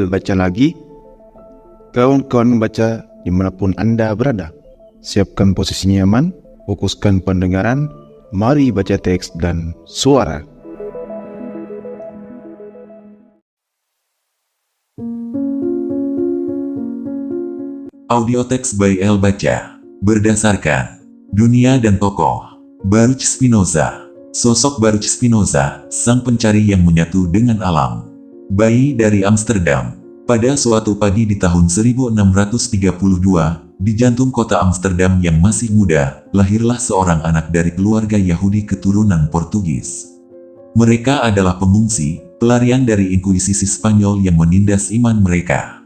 Baca lagi. Kawan-kawan baca dimanapun Anda berada. Siapkan posisi nyaman, fokuskan pendengaran, mari baca teks dan suara. Audio teks by El Baca. Berdasarkan dunia dan tokoh. Baruch Spinoza. Sosok Baruch Spinoza, sang pencari yang menyatu dengan alam. Bayi dari Amsterdam. Pada suatu pagi di tahun 1632, di jantung kota Amsterdam yang masih muda, lahirlah seorang anak dari keluarga Yahudi keturunan Portugis. Mereka adalah pengungsi, pelarian dari Inkuisisi Spanyol yang menindas iman mereka.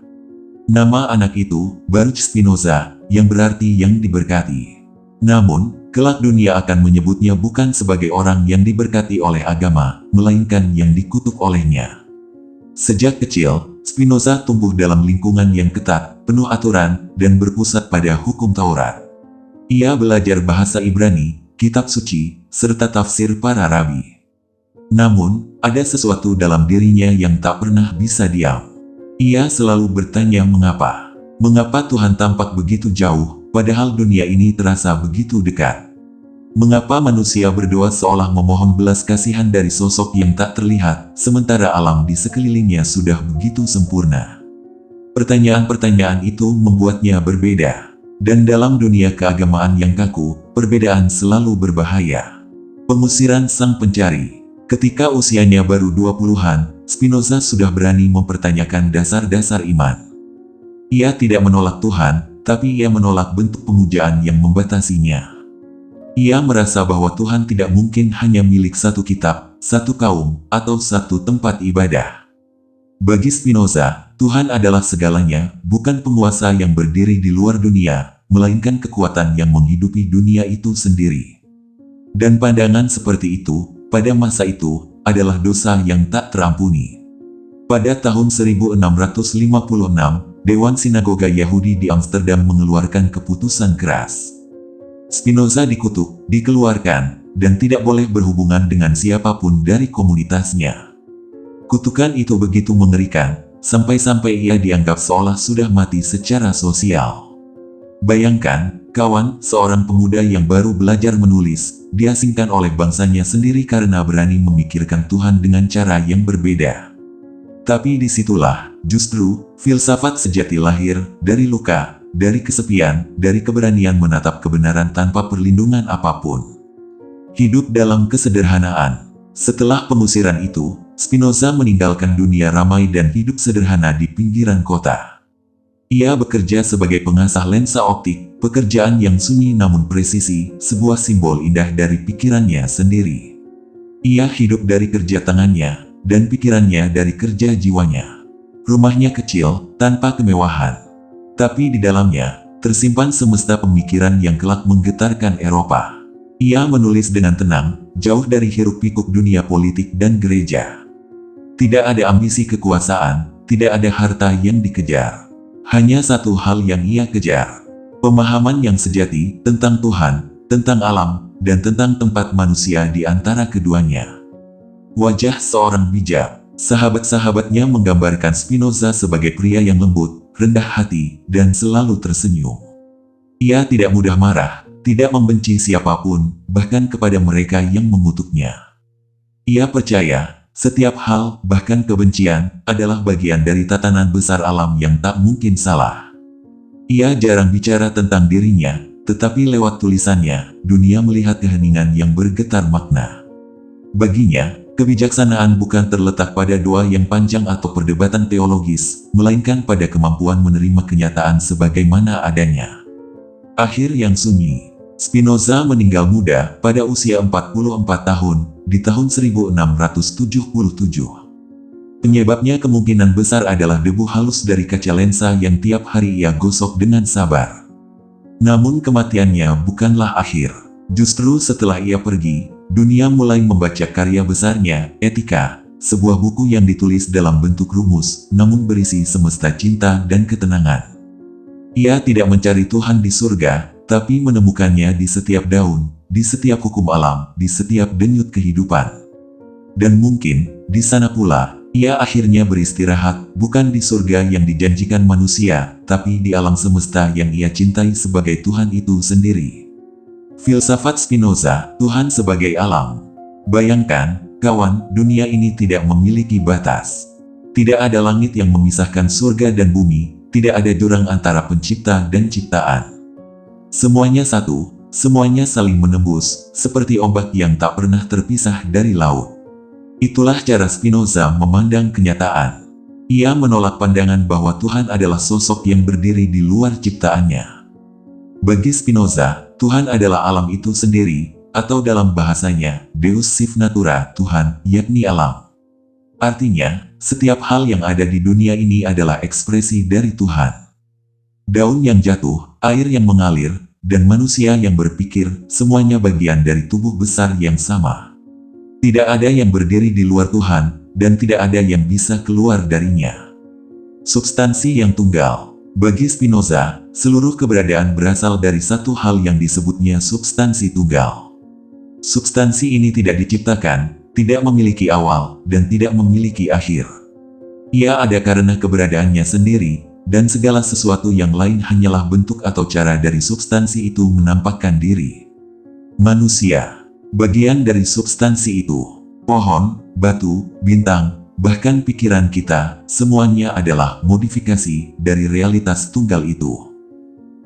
Nama anak itu, Baruch Spinoza, yang berarti yang diberkati. Namun, kelak dunia akan menyebutnya bukan sebagai orang yang diberkati oleh agama, melainkan yang dikutuk olehnya. Sejak kecil, Spinoza tumbuh dalam lingkungan yang ketat, penuh aturan, dan berpusat pada hukum Taurat. Ia belajar bahasa Ibrani, kitab suci, serta tafsir para rabi. Namun, ada sesuatu dalam dirinya yang tak pernah bisa diam. Ia selalu bertanya mengapa. Mengapa Tuhan tampak begitu jauh, padahal dunia ini terasa begitu dekat? Mengapa manusia berdoa seolah memohon belas kasihan dari sosok yang tak terlihat, sementara alam di sekelilingnya sudah begitu sempurna? Pertanyaan-pertanyaan itu membuatnya berbeda. Dan dalam dunia keagamaan yang kaku, perbedaan selalu berbahaya. Pengusiran sang pencari. Ketika usianya baru 20-an, Spinoza sudah berani mempertanyakan dasar-dasar iman. Ia tidak menolak Tuhan, tapi ia menolak bentuk pemujaan yang membatasinya. Ia merasa bahwa Tuhan tidak mungkin hanya milik satu kitab, satu kaum, atau satu tempat ibadah. Bagi Spinoza, Tuhan adalah segalanya, bukan penguasa yang berdiri di luar dunia, melainkan kekuatan yang menghidupi dunia itu sendiri. Dan pandangan seperti itu, pada masa itu, adalah dosa yang tak terampuni. Pada tahun 1656, Dewan Sinagoga Yahudi di Amsterdam mengeluarkan keputusan keras. Spinoza dikutuk, dikeluarkan, dan tidak boleh berhubungan dengan siapapun dari komunitasnya. Kutukan itu begitu mengerikan, sampai-sampai ia dianggap seolah sudah mati secara sosial. Bayangkan, kawan, seorang pemuda yang baru belajar menulis, diasingkan oleh bangsanya sendiri karena berani memikirkan Tuhan dengan cara yang berbeda. Tapi disitulah, justru, filsafat sejati lahir, dari luka, dari kesepian, dari keberanian menatap kebenaran tanpa perlindungan apapun. Hidup dalam kesederhanaan. Setelah pengusiran itu, Spinoza meninggalkan dunia ramai dan hidup sederhana di pinggiran kota. Ia bekerja sebagai pengasah lensa optik, pekerjaan yang sunyi namun presisi, sebuah simbol indah dari pikirannya sendiri. Ia hidup dari kerja tangannya, dan pikirannya dari kerja jiwanya. Rumahnya kecil, tanpa kemewahan. Tapi di dalamnya, tersimpan semesta pemikiran yang kelak menggetarkan Eropa. Ia menulis dengan tenang, jauh dari hiruk-pikuk dunia politik dan gereja. Tidak ada ambisi kekuasaan, tidak ada harta yang dikejar. Hanya satu hal yang ia kejar. Pemahaman yang sejati tentang Tuhan, tentang alam, dan tentang tempat manusia di antara keduanya. Wajah seorang bijak. Sahabat-sahabatnya menggambarkan Spinoza sebagai pria yang lembut, rendah hati, dan selalu tersenyum. Ia tidak mudah marah, tidak membenci siapapun, bahkan kepada mereka yang mengutuknya. Ia percaya, setiap hal, bahkan kebencian, adalah bagian dari tatanan besar alam yang tak mungkin salah. Ia jarang bicara tentang dirinya, tetapi lewat tulisannya, dunia melihat keheningan yang bergetar makna. Baginya, kebijaksanaan bukan terletak pada doa yang panjang atau perdebatan teologis, melainkan pada kemampuan menerima kenyataan sebagaimana adanya. Akhir yang sunyi. Spinoza meninggal muda pada usia 44 tahun, di tahun 1677. Penyebabnya kemungkinan besar adalah debu halus dari kaca lensa yang tiap hari ia gosok dengan sabar. Namun kematiannya bukanlah akhir. Justru setelah ia pergi, dunia mulai membaca karya besarnya, Etika, sebuah buku yang ditulis dalam bentuk rumus, namun berisi semesta cinta dan ketenangan. Ia tidak mencari Tuhan di surga, tapi menemukannya di setiap daun, di setiap hukum alam, di setiap denyut kehidupan. Dan mungkin, di sana pula, ia akhirnya beristirahat, bukan di surga yang dijanjikan manusia, tapi di alam semesta yang ia cintai sebagai Tuhan itu sendiri. Filsafat Spinoza, Tuhan sebagai alam. Bayangkan, kawan, dunia ini tidak memiliki batas. Tidak ada langit yang memisahkan surga dan bumi, tidak ada jurang antara pencipta dan ciptaan. Semuanya satu, semuanya saling menembus, seperti ombak yang tak pernah terpisah dari laut. Itulah cara Spinoza memandang kenyataan. Ia menolak pandangan bahwa Tuhan adalah sosok yang berdiri di luar ciptaannya. Bagi Spinoza, Tuhan adalah alam itu sendiri, atau dalam bahasanya, Deus sive natura, Tuhan, yakni alam. Artinya, setiap hal yang ada di dunia ini adalah ekspresi dari Tuhan. Daun yang jatuh, air yang mengalir, dan manusia yang berpikir, semuanya bagian dari tubuh besar yang sama. Tidak ada yang berdiri di luar Tuhan, dan tidak ada yang bisa keluar darinya. Substansi yang tunggal. Bagi Spinoza, seluruh keberadaan berasal dari satu hal yang disebutnya substansi tunggal. Substansi ini tidak diciptakan, tidak memiliki awal, dan tidak memiliki akhir. Ia ada karena keberadaannya sendiri, dan segala sesuatu yang lain hanyalah bentuk atau cara dari substansi itu menampakkan diri. Manusia, bagian dari substansi itu. Pohon, batu, bintang, bahkan pikiran kita, semuanya adalah modifikasi dari realitas tunggal itu.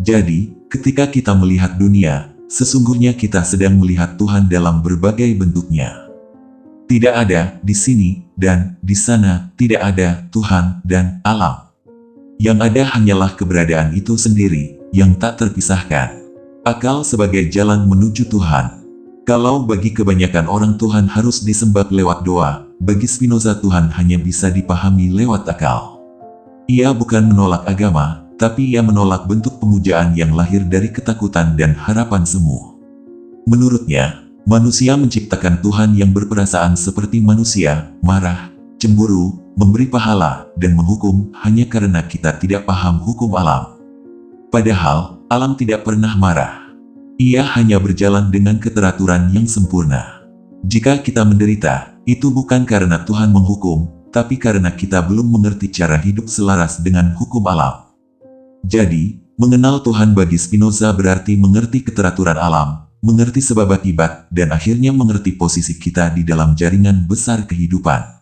Jadi, ketika kita melihat dunia, sesungguhnya kita sedang melihat Tuhan dalam berbagai bentuknya. Tidak ada di sini dan di sana, tidak ada Tuhan dan alam. Yang ada hanyalah keberadaan itu sendiri, yang tak terpisahkan. Akal sebagai jalan menuju Tuhan. Kalau bagi kebanyakan orang Tuhan harus disembah lewat doa, bagi Spinoza Tuhan hanya bisa dipahami lewat akal. Ia bukan menolak agama, tapi ia menolak bentuk pemujaan yang lahir dari ketakutan dan harapan semu. Menurutnya, manusia menciptakan Tuhan yang berperasaan seperti manusia, marah, cemburu, memberi pahala, dan menghukum hanya karena kita tidak paham hukum alam. Padahal, alam tidak pernah marah. Ia hanya berjalan dengan keteraturan yang sempurna. Jika kita menderita, itu bukan karena Tuhan menghukum, tapi karena kita belum mengerti cara hidup selaras dengan hukum alam. Jadi, mengenal Tuhan bagi Spinoza berarti mengerti keteraturan alam, mengerti sebab akibat, dan akhirnya mengerti posisi kita di dalam jaringan besar kehidupan.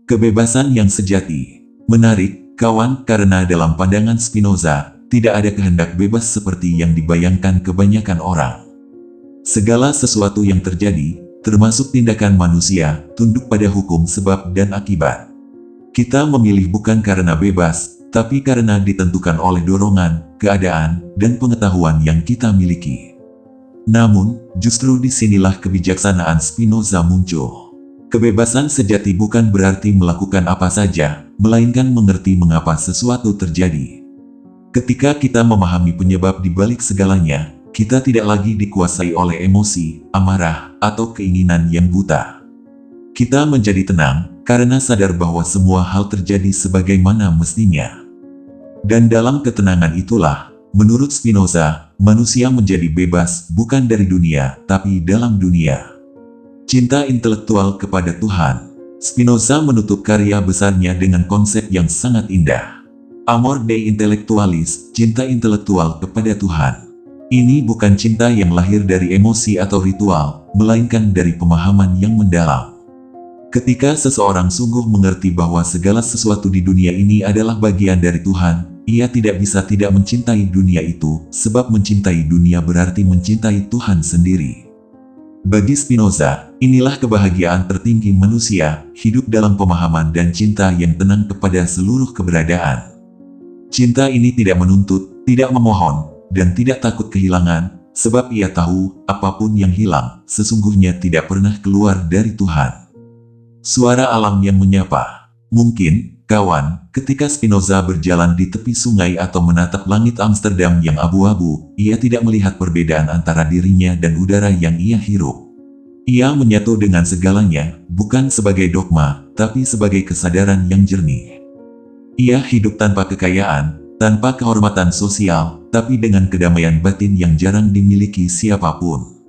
Kebebasan yang sejati. Menarik, kawan, karena dalam pandangan Spinoza, tidak ada kehendak bebas seperti yang dibayangkan kebanyakan orang. Segala sesuatu yang terjadi, termasuk tindakan manusia, tunduk pada hukum sebab dan akibat. Kita memilih bukan karena bebas, tapi karena ditentukan oleh dorongan, keadaan, dan pengetahuan yang kita miliki. Namun, justru disinilah kebijaksanaan Spinoza muncul. Kebebasan sejati bukan berarti melakukan apa saja, melainkan mengerti mengapa sesuatu terjadi. Ketika kita memahami penyebab di balik segalanya, kita tidak lagi dikuasai oleh emosi, amarah, atau keinginan yang buta. Kita menjadi tenang, karena sadar bahwa semua hal terjadi sebagaimana mestinya. Dan dalam ketenangan itulah, menurut Spinoza, manusia menjadi bebas bukan dari dunia, tapi dalam dunia. Cinta intelektual kepada Tuhan. Spinoza menutup karya besarnya dengan konsep yang sangat indah. Amor Dei intellectualis, cinta intelektual kepada Tuhan. Ini bukan cinta yang lahir dari emosi atau ritual, melainkan dari pemahaman yang mendalam. Ketika seseorang sungguh mengerti bahwa segala sesuatu di dunia ini adalah bagian dari Tuhan, ia tidak bisa tidak mencintai dunia itu, sebab mencintai dunia berarti mencintai Tuhan sendiri. Bagi Spinoza, inilah kebahagiaan tertinggi manusia, hidup dalam pemahaman dan cinta yang tenang kepada seluruh keberadaan. Cinta ini tidak menuntut, tidak memohon, dan tidak takut kehilangan, sebab ia tahu, apapun yang hilang, sesungguhnya tidak pernah keluar dari Tuhan. Suara alam yang menyapa. Mungkin, kawan, ketika Spinoza berjalan di tepi sungai atau menatap langit Amsterdam yang abu-abu, ia tidak melihat perbedaan antara dirinya dan udara yang ia hirup. Ia menyatu dengan segalanya, bukan sebagai dogma, tapi sebagai kesadaran yang jernih. Ia hidup tanpa kekayaan, tanpa kehormatan sosial, tapi dengan kedamaian batin yang jarang dimiliki siapapun.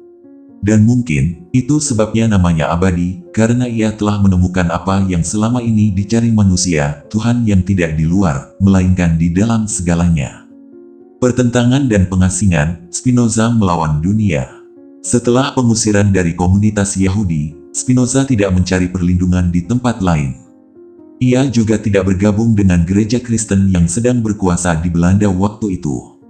Dan mungkin, itu sebabnya namanya abadi, karena ia telah menemukan apa yang selama ini dicari manusia, Tuhan yang tidak di luar, melainkan di dalam segalanya. Pertentangan dan pengasingan, Spinoza melawan dunia. Setelah pengusiran dari komunitas Yahudi, Spinoza tidak mencari perlindungan di tempat lain. Ia juga tidak bergabung dengan gereja Kristen yang sedang berkuasa di Belanda waktu itu.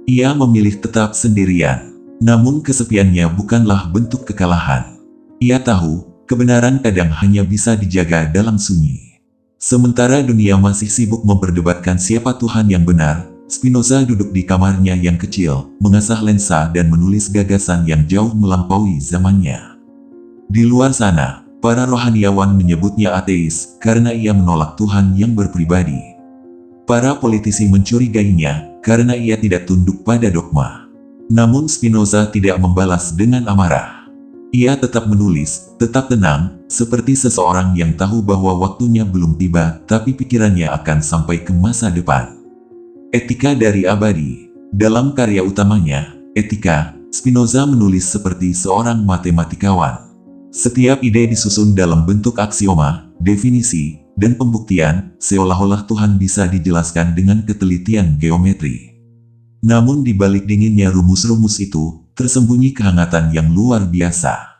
Ia memilih tetap sendirian. Namun kesepiannya bukanlah bentuk kekalahan. Ia tahu, kebenaran kadang hanya bisa dijaga dalam sunyi. Sementara dunia masih sibuk memperdebatkan siapa Tuhan yang benar, Spinoza duduk di kamarnya yang kecil, mengasah lensa dan menulis gagasan yang jauh melampaui zamannya. Di luar sana, para rohaniawan menyebutnya ateis, karena ia menolak Tuhan yang berpribadi. Para politisi mencurigainya, karena ia tidak tunduk pada dogma. Namun Spinoza tidak membalas dengan amarah. Ia tetap menulis, tetap tenang, seperti seseorang yang tahu bahwa waktunya belum tiba, tapi pikirannya akan sampai ke masa depan. Etika dari abadi. Dalam karya utamanya, Etika, Spinoza menulis seperti seorang matematikawan. Setiap ide disusun dalam bentuk aksioma, definisi, dan pembuktian, seolah-olah Tuhan bisa dijelaskan dengan ketelitian geometri. Namun di balik dinginnya rumus-rumus itu, tersembunyi kehangatan yang luar biasa.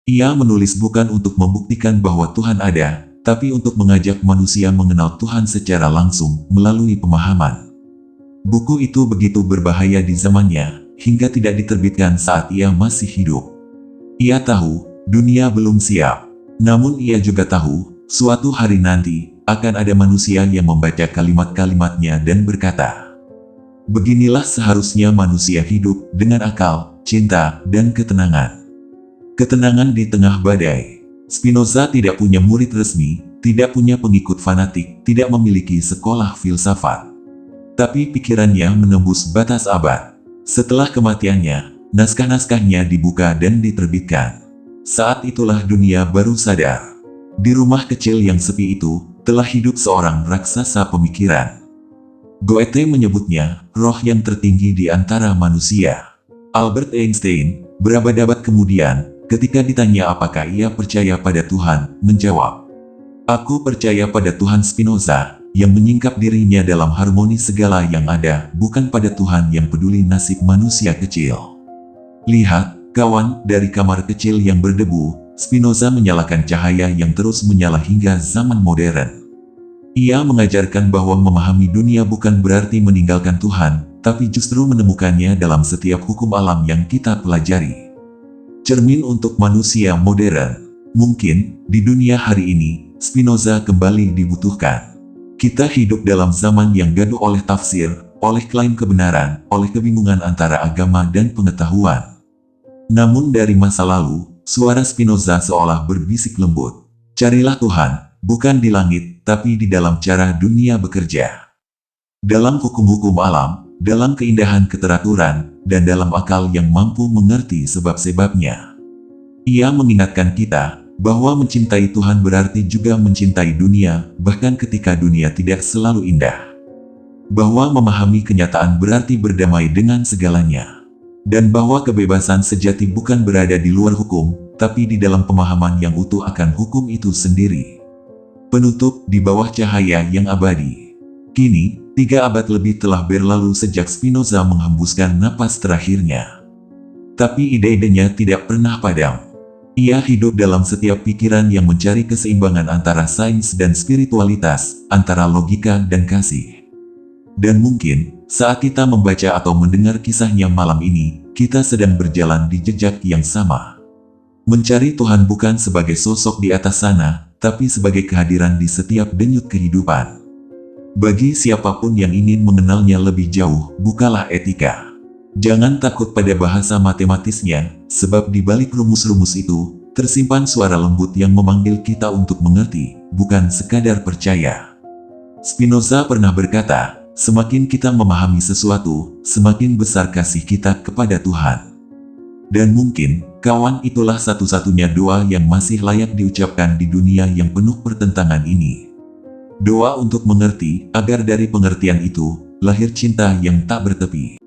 Ia menulis bukan untuk membuktikan bahwa Tuhan ada, tapi untuk mengajak manusia mengenal Tuhan secara langsung, melalui pemahaman. Buku itu begitu berbahaya di zamannya, hingga tidak diterbitkan saat ia masih hidup. Ia tahu, dunia belum siap. Namun ia juga tahu, suatu hari nanti, akan ada manusia yang membaca kalimat-kalimatnya dan berkata, "Beginilah seharusnya manusia hidup, dengan akal, cinta, dan ketenangan." Ketenangan di tengah badai. Spinoza tidak punya murid resmi, tidak punya pengikut fanatik, tidak memiliki sekolah filsafat. Tapi pikirannya menembus batas abad. Setelah kematiannya, naskah-naskahnya dibuka dan diterbitkan. Saat itulah dunia baru sadar. Di rumah kecil yang sepi itu, telah hidup seorang raksasa pemikiran. Goethe menyebutnya, roh yang tertinggi di antara manusia. Albert Einstein, berabad-abad kemudian, ketika ditanya apakah ia percaya pada Tuhan, menjawab, "Aku percaya pada Tuhan Spinoza, yang menyingkap dirinya dalam harmoni segala yang ada, bukan pada Tuhan yang peduli nasib manusia kecil." Lihat, kawan, dari kamar kecil yang berdebu, Spinoza menyalakan cahaya yang terus menyala hingga zaman modern. Ia mengajarkan bahwa memahami dunia bukan berarti meninggalkan Tuhan, tapi justru menemukannya dalam setiap hukum alam yang kita pelajari. Cermin untuk manusia modern. Mungkin, di dunia hari ini, Spinoza kembali dibutuhkan. Kita hidup dalam zaman yang gaduh oleh tafsir, oleh klaim kebenaran, oleh kebingungan antara agama dan pengetahuan. Namun dari masa lalu, suara Spinoza seolah berbisik lembut. Carilah Tuhan. Bukan di langit, tapi di dalam cara dunia bekerja. Dalam hukum-hukum alam, dalam keindahan keteraturan, dan dalam akal yang mampu mengerti sebab-sebabnya. Ia mengingatkan kita, bahwa mencintai Tuhan berarti juga mencintai dunia, bahkan ketika dunia tidak selalu indah. Bahwa memahami kenyataan berarti berdamai dengan segalanya. Dan bahwa kebebasan sejati bukan berada di luar hukum, tapi di dalam pemahaman yang utuh akan hukum itu sendiri. Penutup di bawah cahaya yang abadi. Kini, 3 abad lebih telah berlalu sejak Spinoza menghembuskan napas terakhirnya. Tapi ide-idenya tidak pernah padam. Ia hidup dalam setiap pikiran yang mencari keseimbangan antara sains dan spiritualitas, antara logika dan kasih. Dan mungkin, saat kita membaca atau mendengar kisahnya malam ini, kita sedang berjalan di jejak yang sama. Mencari Tuhan bukan sebagai sosok di atas sana, tapi sebagai kehadiran di setiap denyut kehidupan. Bagi siapapun yang ingin mengenalnya lebih jauh, bukalah Etika. Jangan takut pada bahasa matematisnya, sebab di balik rumus-rumus itu, tersimpan suara lembut yang memanggil kita untuk mengerti, bukan sekadar percaya. Spinoza pernah berkata, semakin kita memahami sesuatu, semakin besar kasih kita kepada Tuhan. Dan mungkin, kawan, itulah satu-satunya doa yang masih layak diucapkan di dunia yang penuh pertentangan ini. Doa untuk mengerti, agar dari pengertian itu, lahir cinta yang tak bertepi.